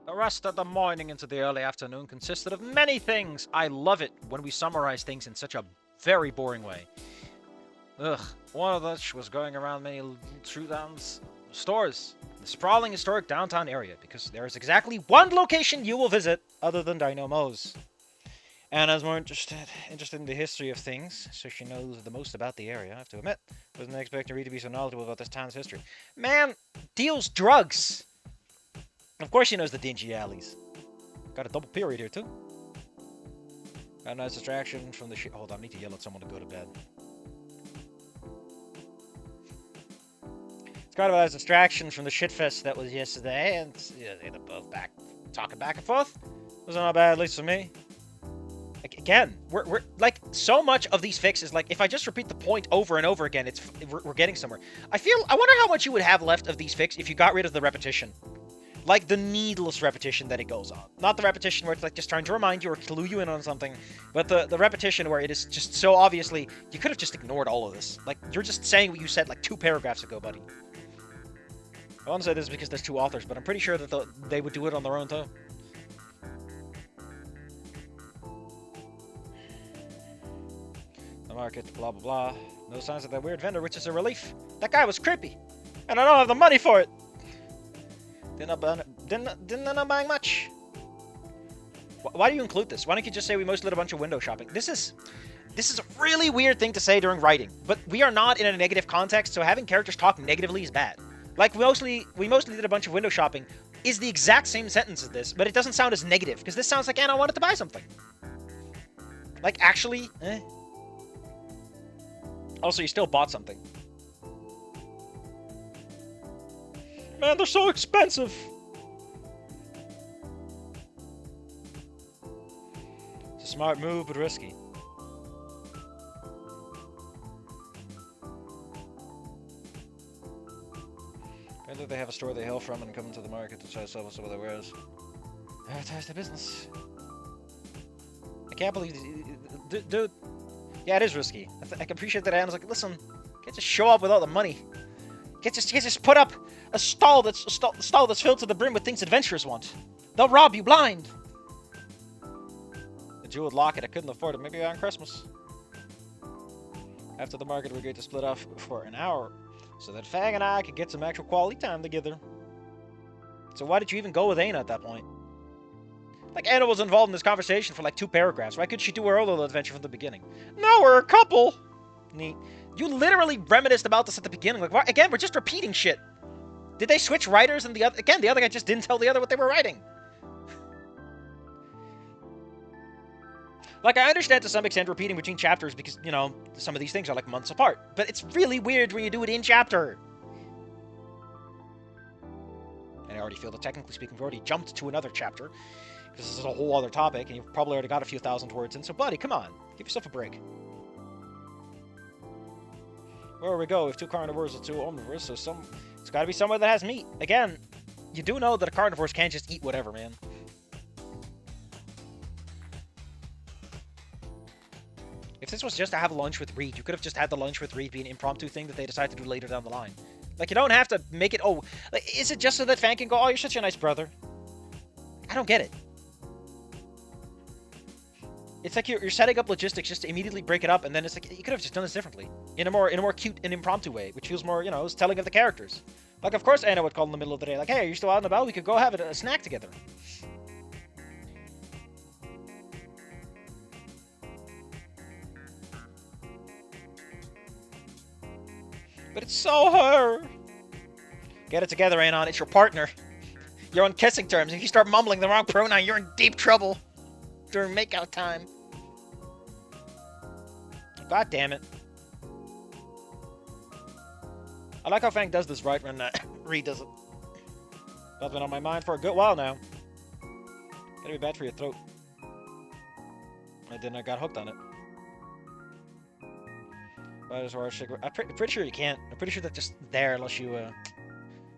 The rest of the morning into the early afternoon consisted of many things. I love it when we summarize things in such a very boring way. Ugh, one of which was going around many shootdowns, stores, the sprawling historic downtown area, because there is exactly one location you will visit other than Dino Mous. Anna's more interested in the history of things, so she knows the most about the area, I have to admit. Wasn't expecting Reed to be so knowledgeable about this town's history. Man, deals drugs! Of course she knows the dingy alleys. Got a double period here, too. Got a nice distraction from the shit. Hold on, I need to yell at someone to go to bed. It's kind of a nice distraction from the shitfest that was yesterday, and they both talking back and forth. Wasn't all bad, at least for me. Again, we're like, so much of these fics is like, if I just repeat the point over and over again, we're getting somewhere. I wonder how much you would have left of these fics if you got rid of the repetition. Like, the needless repetition that it goes on. Not the repetition where it's like just trying to remind you or clue you in on something, but the repetition where it is just so obviously, you could have just ignored all of this. Like, you're just saying what you said like 2 paragraphs ago, buddy. I want to say this because there's 2 authors, but I'm pretty sure that they would do it on their own, too. The market, blah, blah, blah. No signs of that weird vendor, which is a relief. That guy was creepy, and I don't have the money for it. Didn't end up buying much. Why do you include this? Why don't you just say we mostly did a bunch of window shopping? This is a really weird thing to say during writing, but we are not in a negative context, so having characters talk negatively is bad. Like, we mostly did a bunch of window shopping is the exact same sentence as this, but it doesn't sound as negative, because this sounds like Anna wanted to buy something. Like, actually, Also, you still bought something. Man, they're so expensive! It's a smart move, but risky. Apparently they have a store they hail from and come into the market to try to sell some of their wares. Advertise their business. I can't believe... Dude... Yeah, it is risky. I can appreciate that Anna's like, listen, can't just show up with all the money. Can't just put up a stall that's filled to the brim with things adventurers want. They'll rob you blind. The jeweled locket, I couldn't afford it. Maybe on Christmas. After the market, we agreed to split off for an hour so that Fang and I could get some actual quality time together. So why did you even go with Anna at that point? Like, Anna was involved in this conversation for like 2 paragraphs. Why couldn't she do her own little adventure from the beginning? No, we're a couple! Neat. You literally reminisced about this at the beginning. Like, why? Again, we're just repeating shit. Did they switch writers and the other guy just didn't tell the other what they were writing? Like, I understand to some extent repeating between chapters because, you know, some of these things are like months apart. But it's really weird when you do it in chapter. And I already feel that technically speaking, we've already jumped to another chapter. Because this is a whole other topic, and you've probably already got a few thousand words in. So, buddy, come on. Give yourself a break. Where we go? We have 2 carnivores and 2 omnivores, so it's got to be somewhere that has meat. Again, you do know that carnivores can't just eat whatever, man. If this was just to have lunch with Reed, you could have just had the lunch with Reed be an impromptu thing that they decide to do later down the line. Like, you don't have to make it, oh, like, is it just so that Fang can go, oh, you're such a nice brother? I don't get it. It's like you're setting up logistics just to immediately break it up, and then it's like, you could have just done this differently. In a more cute and impromptu way, which feels more, you know, it's telling of the characters. Like, of course Anna would call in the middle of the day, like, hey, are you still out and about? We could go have a snack together. But it's so her. Get it together, Anon. It's your partner. You're on kissing terms. If you start mumbling the wrong pronoun, you're in deep trouble during makeout time. God damn it. I like how Fang does this right when Reed does it. That's been on my mind for a good while now. Gotta be bad for your throat. And then I got hooked on it. I'm pretty sure you can't. I'm pretty sure that's just there unless you,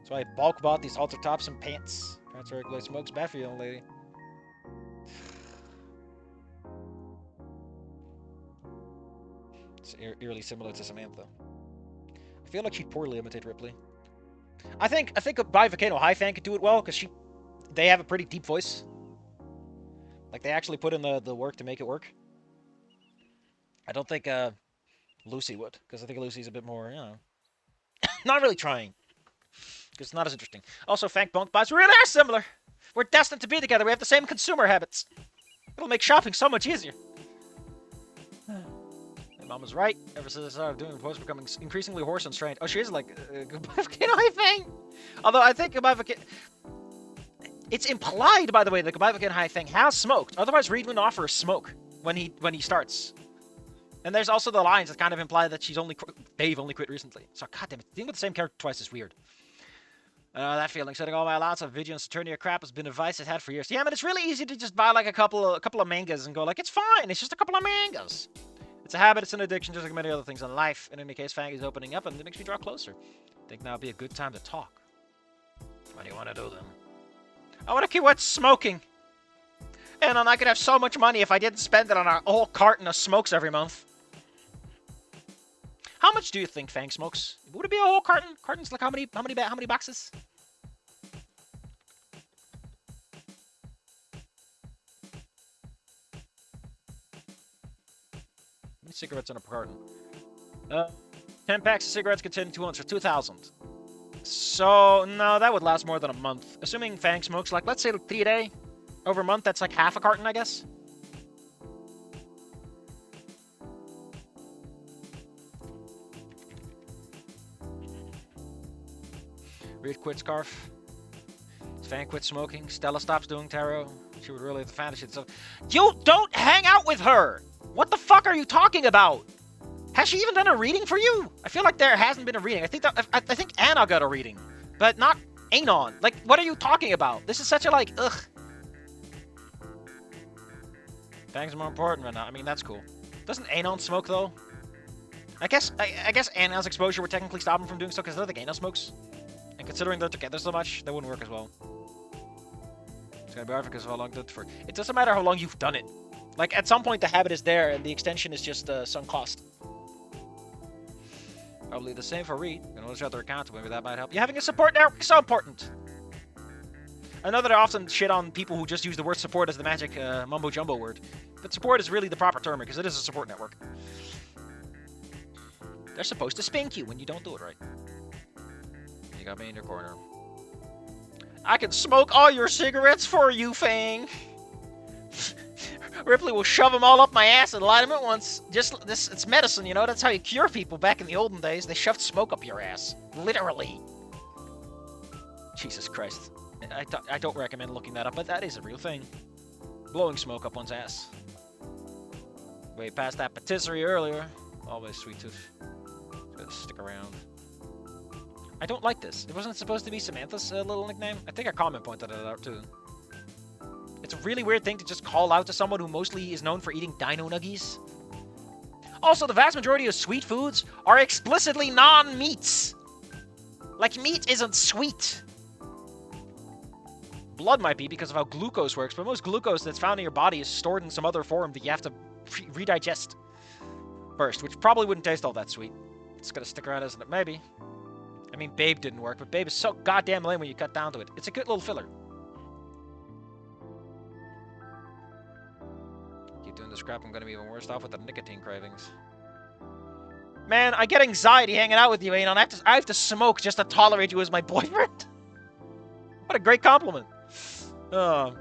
So I bulk bought these halter tops and pants. Pants are regular smokes. Bad for you, young lady. It's eerily similar to Samantha. I feel like she'd poorly imitate Ripley. I think By Volcano High Fan could do it well, because they have a pretty deep voice. Like, they actually put in the work to make it work. I don't think Lucy would, because I think Lucy's a bit more, you know, not really trying. Because it's not as interesting. Also, Fank Bunk Bots really are similar. We're destined to be together. We have the same consumer habits. It'll make shopping so much easier. My mom was right. Ever since I started doing the post, becoming increasingly hoarse and strained. Oh, she is like Goodbye Volcano thing. Although I think Goodbye Volcano... It's implied, by the way, that Goodbye Volcano High Thing has smoked. Otherwise, Reed wouldn't offer a smoke when he starts. And there's also the lines that kind of imply that Dave only quit recently. So, goddamn it, dealing with the same character twice is weird. That feeling, setting all my allowance of vigilance to turn your crap has been advice I've had for years. Yeah, but it's really easy to just buy like a couple of mangas and go like, it's fine, it's just a couple of mangas. It's a habit, it's an addiction, just like many other things in life. In any case, Fang is opening up and it makes me draw closer. I think now would be a good time to talk. What do you want to do then? I want to quit smoking. And I could have so much money if I didn't spend it on a whole carton of smokes every month. How much do you think Fang smokes? Would it be a whole carton? Cartons like how many boxes? How many cigarettes in a carton? 10 packs of cigarettes containing 2 ounces for 2,000. So, no, that would last more than a month. Assuming Fang smokes, like, let's say 3 a day. Over a month, that's like half a carton, I guess. Reed quit scarf. Fang quit smoking. Stella stops doing tarot. She would really have the fantasy stuff. You don't hang out with her! What the fuck are you talking about? Has she even done a reading for you? I feel like there hasn't been a reading. I think Anna got a reading, but not Anon. Like, what are you talking about? This is such a, like, ugh. Fang's more important right now. I mean, that's cool. Doesn't Anon smoke, though? I guess Anon's exposure would technically stop him from doing so, because I don't think Anon smokes. And considering they're together so much, that wouldn't work as well. It's gonna be hard because of how long did it for. It doesn't matter how long you've done it. Like, at some point, the habit is there, and the extension is just sunk cost. Probably the same for Reed. You know, let's shut their account. Maybe that might help. Yeah, having a support network is so important. I know that I often shit on people who just use the word support as the magic mumbo-jumbo word. But support is really the proper term, because it is a support network. They're supposed to spank you when you don't do it right. You got me in your corner. I can smoke all your cigarettes for you, Fang. Ripley will shove them all up my ass and light them at once. It's medicine, you know? That's how you cure people back in the olden days. They shoved smoke up your ass. Literally. Jesus Christ. I don't recommend looking that up, but that is a real thing. Blowing smoke up one's ass. Way past that patisserie earlier. Always sweet tooth. Gotta stick around. I don't like this. It wasn't supposed to be Samantha's little nickname. I think a comment pointed it out too. It's a really weird thing to just call out to someone who mostly is known for eating dino nuggies. Also, the vast majority of sweet foods are explicitly non-meats. Like, meat isn't sweet. Blood might be because of how glucose works, but most glucose that's found in your body is stored in some other form that you have to redigest first, which probably wouldn't taste all that sweet. It's gonna stick around, isn't it? Maybe. I mean, Babe didn't work, but Babe is so goddamn lame when you cut down to it. It's a good little filler. Keep doing this crap, I'm gonna be even worse off with the nicotine cravings. Man, I get anxiety hanging out with you, Anon. I have to smoke just to tolerate you as my boyfriend. What a great compliment. So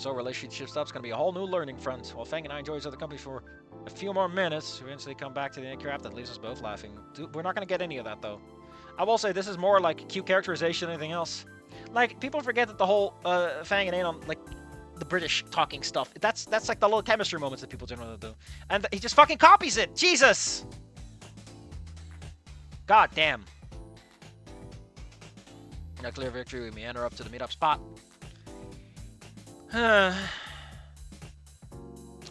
relationship stuff's gonna be a whole new learning front. While Fang and I enjoy each other company for a few more minutes, we eventually come back to the crap that leaves us both laughing. Dude, we're not gonna get any of that, though. I will say this is more like cute characterization than anything else. Like, people forget that the whole Fang and Anon, like, the British talking stuff, that's like the little chemistry moments that people generally do. And he just fucking copies it! Jesus! God damn. A clear victory, we meander up to the meetup spot. Of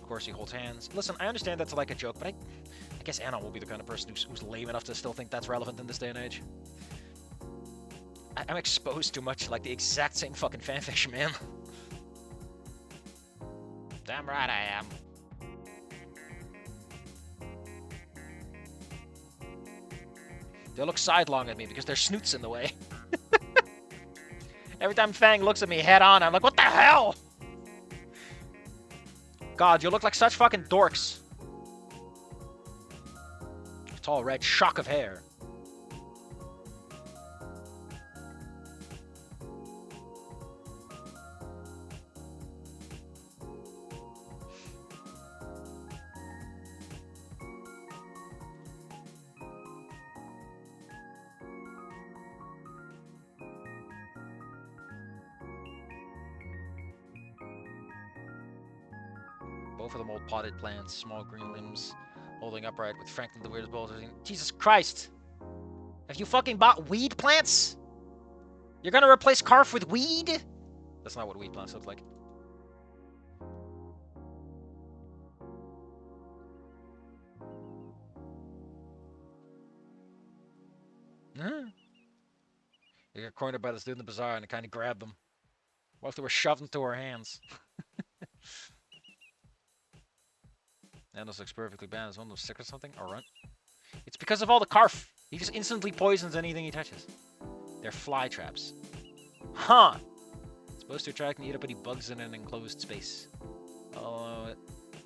course, he holds hands. Listen, I understand that's like a joke, but I guess Anna will be the kind of person who's lame enough to still think that's relevant in this day and age. I'm exposed to much like the exact same fucking fanfiction, man. Damn right I am. They look sidelong at me because their Snoot's in the way. Every time Fang looks at me head on, I'm like, what the hell? God, you look like such fucking dorks. Tall red shock of hair. Both of them old potted plants, small green limbs, holding upright with Franklin the weirdest balls. Jesus Christ! Have you fucking bought weed plants? You're gonna replace Carf with weed? That's not what weed plants look like. They got cornered by this dude in the bazaar and it kind of grabbed them. What if they were shoved into her hands? Nanos looks perfectly bad. Is one of those sick or something? Or run? It's because of all the Carf. He just instantly poisons anything he touches. They're fly traps. Huh. It's supposed to attract and eat up any bugs in an enclosed space. Oh,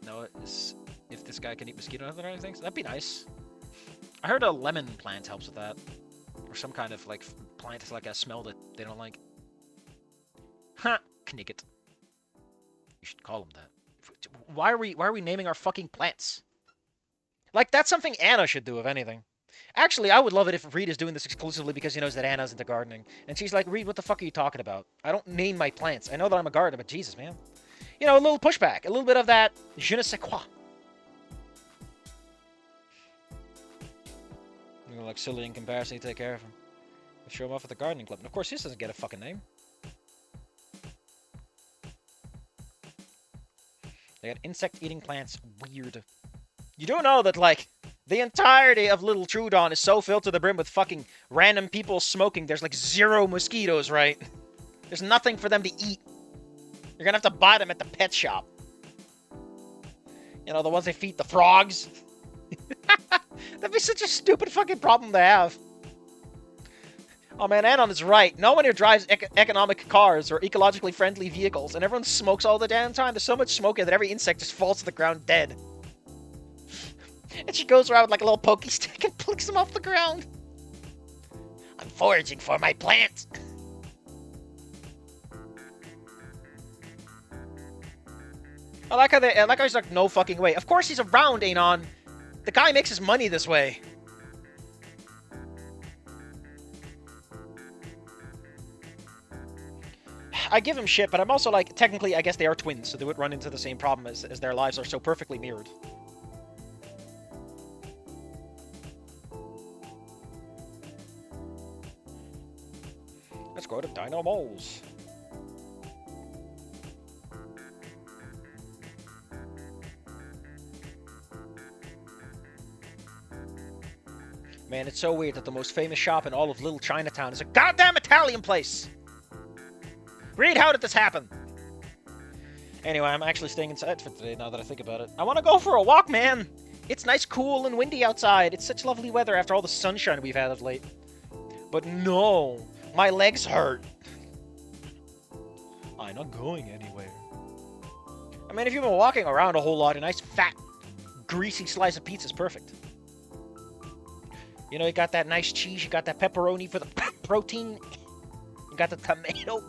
no, it's if this guy can eat mosquito or anything, that'd be nice. I heard a lemon plant helps with that. Or some kind of, like, plant that's like a smell that they don't like. Huh. Knicket. You should call him that. Why are we naming our fucking plants? Like, that's something Anna should do, if anything. Actually, I would love it if Reed is doing this exclusively because he knows that Anna's into gardening. And she's like, Reed, what the fuck are you talking about? I don't name my plants. I know that I'm a gardener, but Jesus, man. You know, a little pushback. A little bit of that je ne sais quoi. You look silly in comparison, you take care of him. Show him off at the gardening club. And of course, this doesn't get a fucking name. They got insect-eating plants. Weird. You do know that, like, the entirety of Little Trudon is so filled to the brim with fucking random people smoking, there's, like, 0 mosquitoes, right? There's nothing for them to eat. You're gonna have to buy them at the pet shop. You know, the ones they feed the frogs. That'd be such a stupid fucking problem to have. Oh man, Anon is right. No one here drives economic cars or ecologically friendly vehicles, and everyone smokes all the damn time. There's so much smoke that every insect just falls to the ground dead. And she goes around with like a little pokey stick and plucks them off the ground. I'm foraging for my plant. I like how he's like, no fucking way. Of course he's around, Anon. The guy makes his money this way. I give him shit, but I'm also like, technically, I guess they are twins, so they would run into the same problem as their lives are so perfectly mirrored. Let's go to Dino Moles. Man, it's so weird that the most famous shop in all of Little Chinatown is a goddamn Italian place! Reed, how did this happen? Anyway, I'm actually staying inside for today now that I think about it. I want to go for a walk, man! It's nice, cool, and windy outside. It's such lovely weather after all the sunshine we've had of late. But no! My legs hurt! I'm not going anywhere. I mean, if you've been walking around a whole lot, a nice, fat, greasy slice of pizza is perfect. You know, you got that nice cheese, you got that pepperoni for the protein, you got the tomato.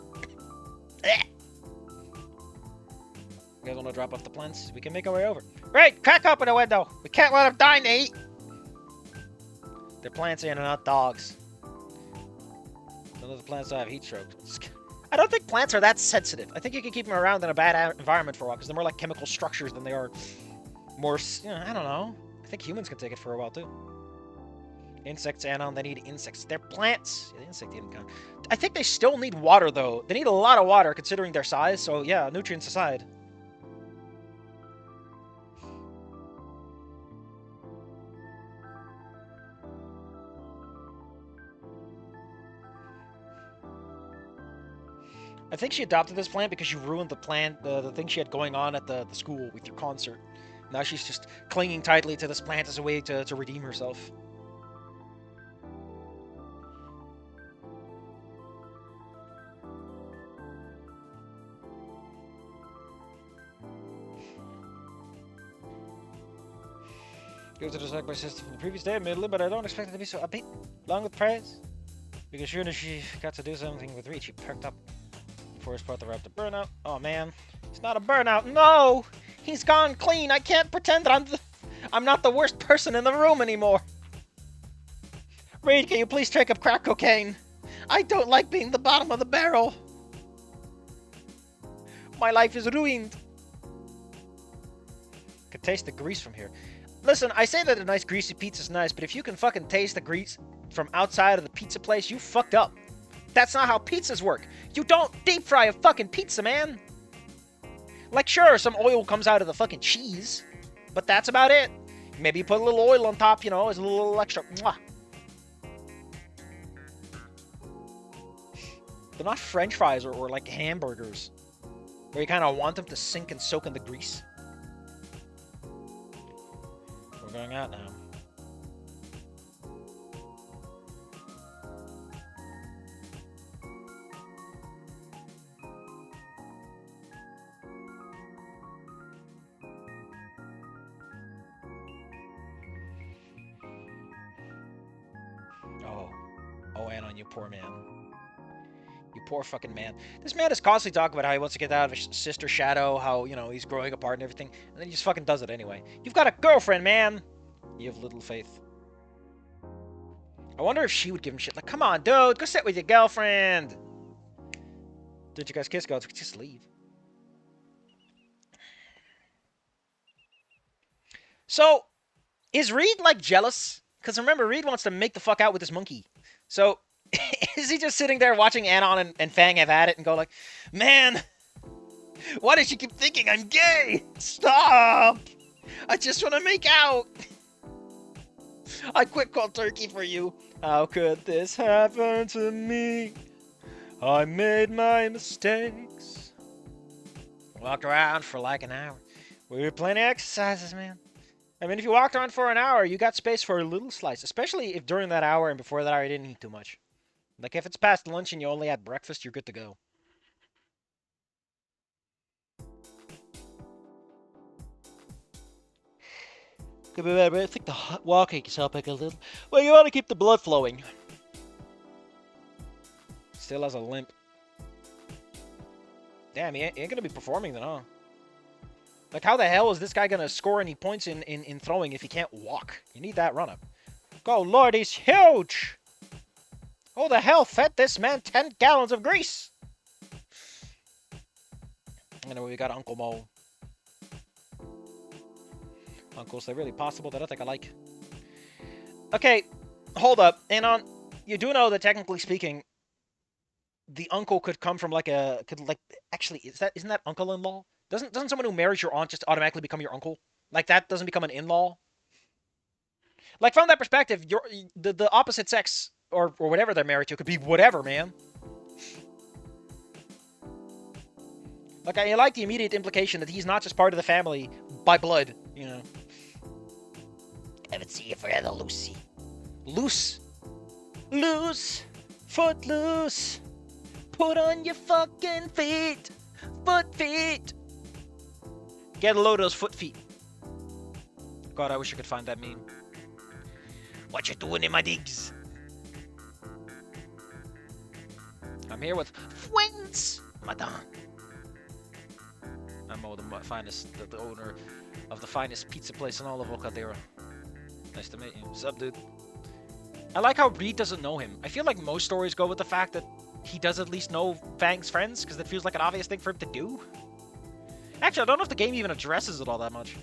You guys want to drop off the plants? We can make our way over. Great! Crack open the window! We can't let them die, Nate! They're plants and not dogs. None of the plants have heat stroke. I don't think plants are that sensitive. I think you can keep them around in a bad environment for a while, because they're more like chemical structures than they are more, you know, I don't know. I think humans can take it for a while, too. Insects, Anon, they need insects. They're plants. Yeah, the insect eating kind. I think they still need water, though. They need a lot of water, considering their size, so yeah, nutrients aside. I think she adopted this plant because you ruined the plant, the thing she had going on at the school with your concert. Now she's just clinging tightly to this plant as a way to redeem herself. Go to dislike my sister from the previous day, admittedly, but I don't expect it to be so upbeat. Along with praise. Because sure as she got to do something with Reed, she perked up. Before his part the route to burnout. Oh man. It's not a burnout. No! He's gone clean. I can't pretend that I'm not the worst person in the room anymore. Reed, can you please take up crack cocaine? I don't like being the bottom of the barrel. My life is ruined. Could taste the grease from here. Listen, I say that a nice greasy pizza's nice, but if you can fucking taste the grease from outside of the pizza place, you fucked up. That's not how pizzas work. You don't deep fry a fucking pizza, man. Like, sure, some oil comes out of the fucking cheese, but that's about it. Maybe you put a little oil on top, you know, as a little extra. Mwah. They're not French fries or like hamburgers, where you kind of want them to sink and soak in the grease. We're going out now. Oh, Anon, you poor man. You poor fucking man. This man is constantly talking about how he wants to get out of his sister's shadow, how, you know, he's growing apart and everything, and then he just fucking does it anyway. You've got a girlfriend, man! You have little faith. I wonder if she would give him shit. Like, come on, dude, go sit with your girlfriend! Did you guys kiss? Go, just leave. So, is Reed, like, jealous? Because remember, Reed wants to make the fuck out with this monkey. So, is he just sitting there watching Anon and Fang have at it and go like, man, why does she keep thinking I'm gay? Stop! I just want to make out. I quit cold turkey for you. How could this happen to me? I made my mistakes. Walked around for like an hour. We were plenty of exercises, man. I mean, if you walked around for an hour, you got space for a little slice. Especially if during that hour and before that hour you didn't eat too much. Like, if it's past lunch and you only had breakfast, you're good to go. Could be better, but I think the walking is helping a little. Well, you want to keep the blood flowing. Still has a limp. Damn, he ain't going to be performing then, huh? Like, how the hell is this guy going to score any points in throwing if he can't walk? You need that run-up. Oh, Lord, he's huge! Who the hell fed this man 10 gallons of grease? Anyway, we got Uncle Mo. Uncles, they're really possible. That I think I like. Okay, hold up. Anon, you do know that technically speaking, the uncle could come from like a... Actually, isn't that uncle-in-law? Doesn't someone who marries your aunt just automatically become your uncle? Like, that doesn't become an in-law? Like, from that perspective, the opposite sex, or whatever they're married to, could be whatever, man. Like, I like the immediate implication that he's not just part of the family by blood, you know. Haven't seen you forever, Lucy. Loose. Loose. Foot loose. Put on your fucking feet. Foot feet. Get a load of those foot feet. God, I wish I could find that meme. What you doing in my digs? I'm here with friends, madame. I'm the finest, the owner of the finest pizza place in all of Okadera. Nice to meet you. What's up, dude? I like how Reed doesn't know him. I feel like most stories go with the fact that he does at least know Fang's friends, because it feels like an obvious thing for him to do. Actually, I don't know if the game even addresses it all that much.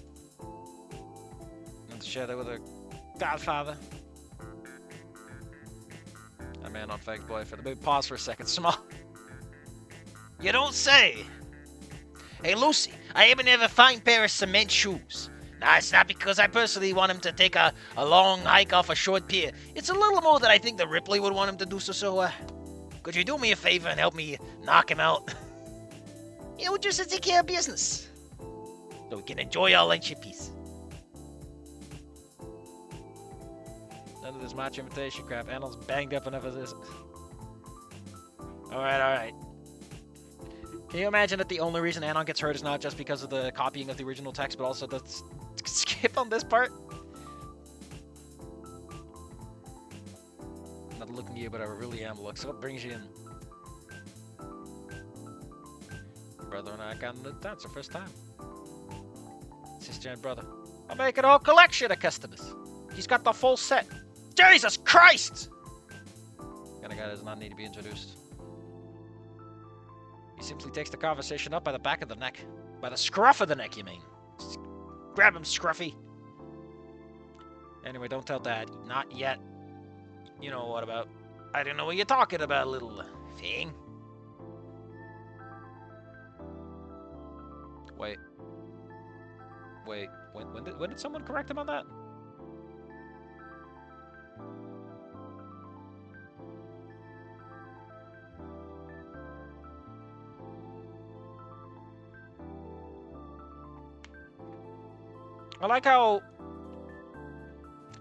And to share that with her godfather. A man on Fang's boyfriend. Maybe pause for a second. Small. You don't say. Hey, Lucy, I happen to have a fine pair of cement shoes. Now, it's not because I personally want him to take a long hike off a short pier. It's a little more that I think the Ripley would want him to do, so could you do me a favor and help me knock him out? Yeah, we'll just take care of business. So we can enjoy our lunch in peace. None of this match invitation crap. Annal's banged up enough of this. Alright. Can you imagine that the only reason Anon gets hurt is not just because of the copying of the original text, but also the skip on this part? you, but I really am. Look, so what brings you in? Brother and I got in the dance the first time. Sister and brother. I'll make a whole collection of customers. He's got the full set. Jesus Christ! That guy does not need to be introduced. He simply takes the conversation up by the back of the neck. By the scruff of the neck, you mean. Grab him, Scruffy. Anyway, don't tell Dad. Not yet. You know what about. I don't know what you're talking about, little thing. Wait. Wait. When did someone correct him on that? I like how...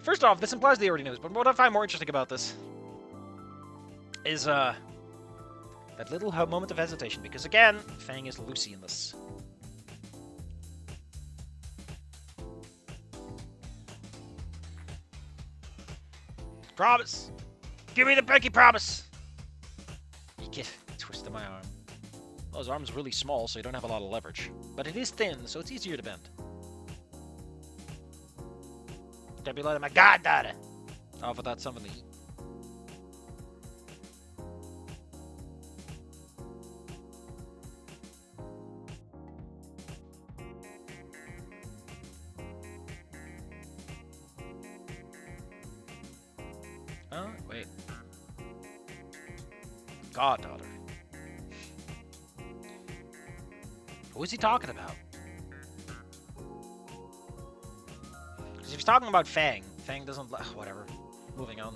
First off, this implies they already knows, but what I find more interesting about this is, that little moment of hesitation, because again, Fang is Lucy in this. Promise! Give me the pinky promise! You get twisted my arm. Well, his arm's really small, so you don't have a lot of leverage. But it is thin, so it's easier to bend. Don't be letting my goddaughter off without something to eat. Oh, wait. Goddaughter. Who is he talking about? If he's talking about Fang, Fang doesn't... whatever. Moving on.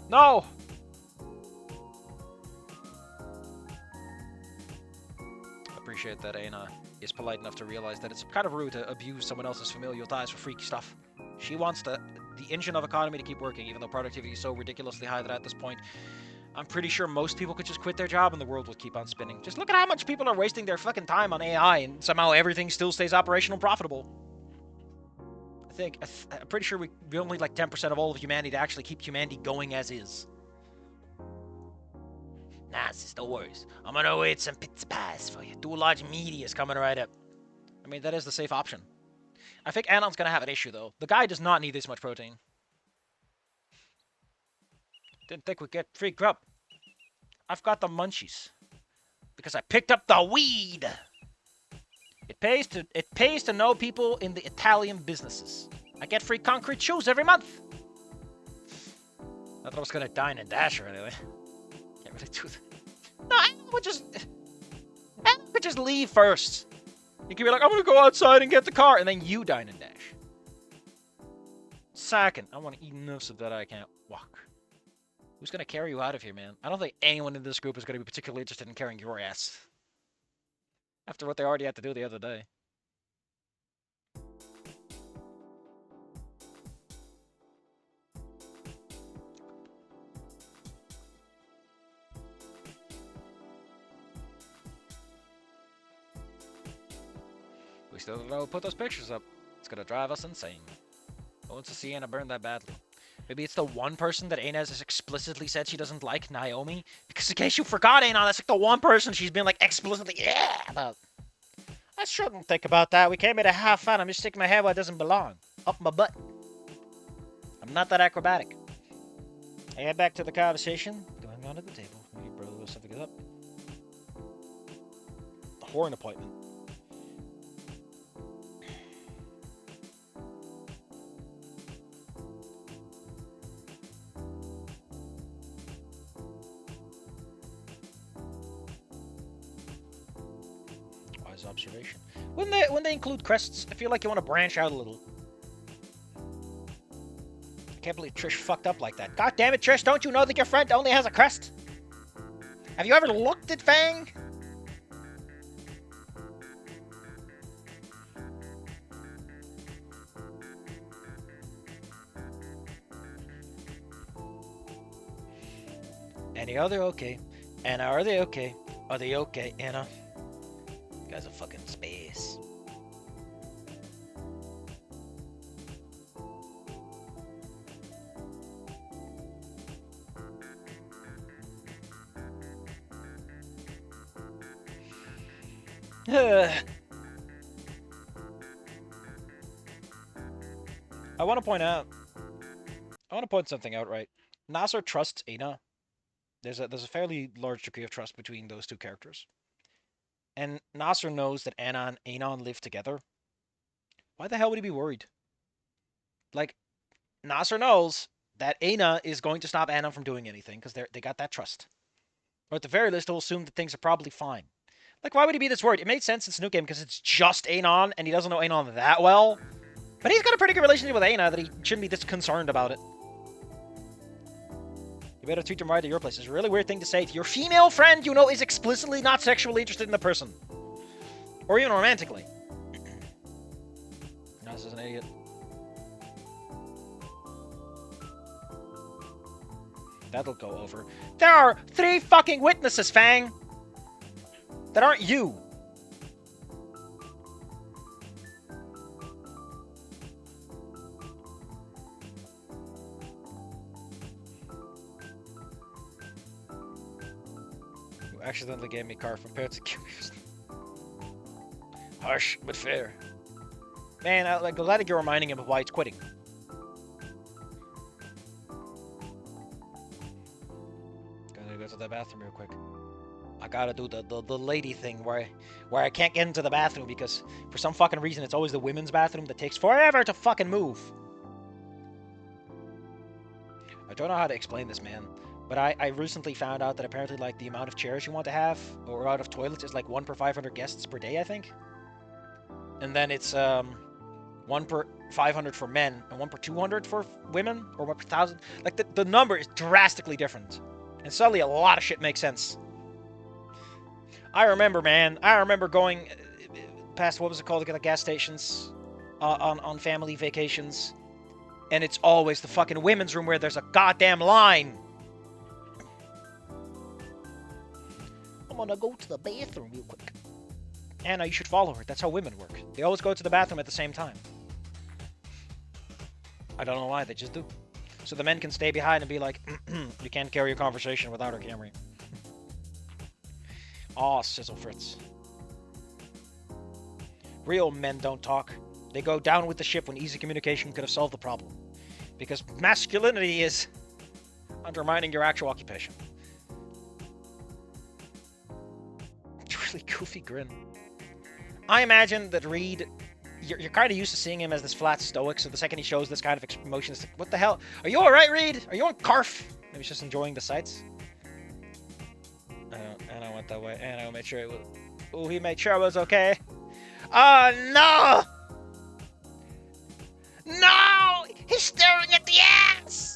No! I appreciate that Aina is polite enough to realize that it's kind of rude to abuse someone else's familial ties for freaky stuff. She wants the engine of economy to keep working, even though productivity is so ridiculously high that at this point, I'm pretty sure most people could just quit their job and the world would keep on spinning. Just look at how much people are wasting their fucking time on AI and somehow everything still stays operational and profitable. I'm pretty sure we only like 10% of all of humanity to actually keep humanity going as is. Nah, sis, no worries. I'm gonna wait some pizza pies for you. Two large medias coming right up. I mean, that is the safe option. I think Anon's gonna have an issue, though. The guy does not need this much protein. Didn't think we'd get free grub. I've got the munchies. Because I picked up the weed. It pays to know people in the Italian businesses. I get free concrete shoes every month. I thought I was gonna dine and dash her anyway. Can't really do that. No, I could just leave first. You could be like, I'm gonna go outside and get the car, and then you dine and dash. Second, I want to eat enough so that I can't walk. Who's gonna carry you out of here, man? I don't think anyone in this group is gonna be particularly interested in carrying your ass. After what they already had to do the other day. We still don't know who put those pictures up. It's gonna drive us insane. I want to see Anna burn that badly. Maybe it's the one person that Aina has explicitly said she doesn't like, Naomi. Because in case you forgot, Aina, that's like the one person she's been like explicitly about. I shouldn't think about that. We came here to have fun. I'm just sticking my head where it doesn't belong. Up my butt. I'm not that acrobatic. I head back to the conversation. Going on to the table. Maybe brother will something up. The horn appointment. Observation. When they include crests, I feel like you want to branch out a little. I can't believe Trish fucked up like that. God damn it, Trish, don't you know that your friend only has a crest? Have you ever looked at Fang? Annie, are they okay? Anna, are they okay? Are they okay, Anna? You guys are fucking space. I want to point out. I want to point something out. Right, Nasser trusts Aina. There's a fairly large degree of trust between those two characters, and Nasser knows that Anna and Anon live together. Why the hell would he be worried? Like, Nasser knows that Aina is going to stop Anna from doing anything because they got that trust. Or at the very least, he'll assume that things are probably fine. Like, why would he be this worried? It made sense in Snoot game because it's just Anon and he doesn't know Anon that well. But he's got a pretty good relationship with Aina that he shouldn't be this concerned about it. You better treat them right at your place. It's a really weird thing to say to your female friend you know is explicitly not sexually interested in the person. Or even romantically. Nas is an idiot. That'll go over. There are 3 fucking witnesses, Fang! That aren't you. You accidentally gave me car from persecutors. Harsh, but fair. Man, I'm glad that you're reminding him of why he's quitting. Gotta go to the bathroom real quick. I gotta do the lady thing where I can't get into the bathroom because for some fucking reason it's always the women's bathroom that takes forever to fucking move. I don't know how to explain this, man, but I recently found out that apparently like the amount of chairs you want to have or out of toilets is like 1 per 500 guests per day, I think. And then it's 1 per 500 for men and 1 per 200 for women or 1 per 1,000. Like the number is drastically different. And suddenly a lot of shit makes sense. I remember, man. I remember going past, what was it called, the gas stations on family vacations. And it's always the fucking women's room where there's a goddamn line. I'm gonna go to the bathroom real quick. Anna, you should follow her. That's how women work. They always go to the bathroom at the same time. I don't know why, they just do. So the men can stay behind and be like, you can't carry a conversation without her camera. Aw, sizzle Fritz. Real men don't talk. They go down with the ship when easy communication could have solved the problem. Because masculinity is undermining your actual occupation. Really goofy grin. I imagine that Reed, you're kind of used to seeing him as this flat stoic, so the second he shows this kind of emotion, it's like, what the hell? Are you alright, Reed? Are you on Carf? Maybe he's just enjoying the sights. And I went that way, and I made sure it was... Oh, he made sure it was okay. Oh, no! No! He's staring at the ass!